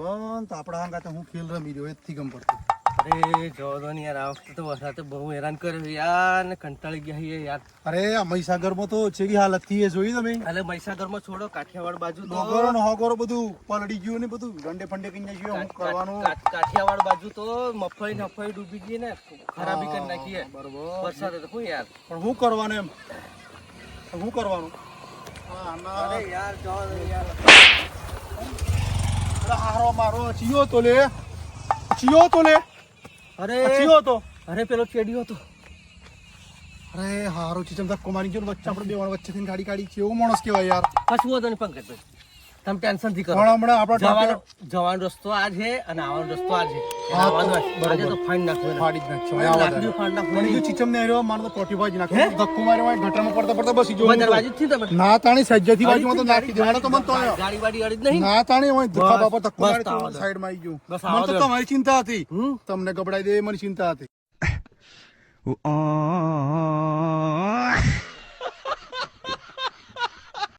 આપડા હાંગાતે હું ખેલ રમી રહ્યો એથી ગમ પડતો. અરે જવા ને યાર, આ વખતે તો વરસાદ બહુ હેરાન કર્યો યાર, ને કંટાળી ગયા છીએ યાર. અરે આ મહીસાગરમાં તો ચેવી હાલત થઈ એ જોઈ તમે? અલે મહીસાગરમાં છોડો, કાઠિયાવાડ બાજુ તો ડોગરો ને હોગરો બધું પલળી ગયું ને બધું ગંડે ફંડે કઈ જાય હું કરવાનું. કાઠિયાવાડ બાજુ તો મફઈ ડૂબી ગઈ ને, ખરાબી કરી નાખી. બરોબર. વરસાદ હતો શું યાર, પણ હું કરવાનું એમ હું કરવાનું? અરે યાર જવા દે યાર. હારો મારો ચિયો તો લે, ચિયો તો લે, અરે ચિયો તો. અરે પેલો ચેડિયો હતો. અરે હારો ચીચમ ધક્કો મારી ગયો ને વચ્ચે આપણે બે વચ્ચેથી ગાડી કાઢી છે. એવું માણસ કેવાય યાર. કશું હતો ને પંકજભાઈ, તમે ટેન્શન થી કરો. પણ હમણાં આપણા જવાનો રસ્તો આ છે અને આવવાનો રસ્તો આ છે. હા, તો આજે તો ફાઈન નાખવું, ફાડી જ નાખશો. લાકડી ફાડ નાખવું. મને જો ચીચમ ને આવ્યો મારો તો ટોટી ભાજી નાખ્યો. ધક્કો માર્યો હોય ગટરમાં પડતા પડતા બસી જો. દરવાજે થી તમે ના તાણી સજ્જથી બાજુમાં તો નાખી દેવાનો તો મન તો આવ્યો. ગાડી વાડી અડી જ નહીં. ના તાણી હોય ધક્કા બાપા ધક્કો બસ મારી આવો તો દો. સાઈડ માં આવી ગયું. બસ મને આવો તો દો. તમારી ચિંતા હતી. હમ? તમને ગબડાઈ દે મને ચિંતા હતી.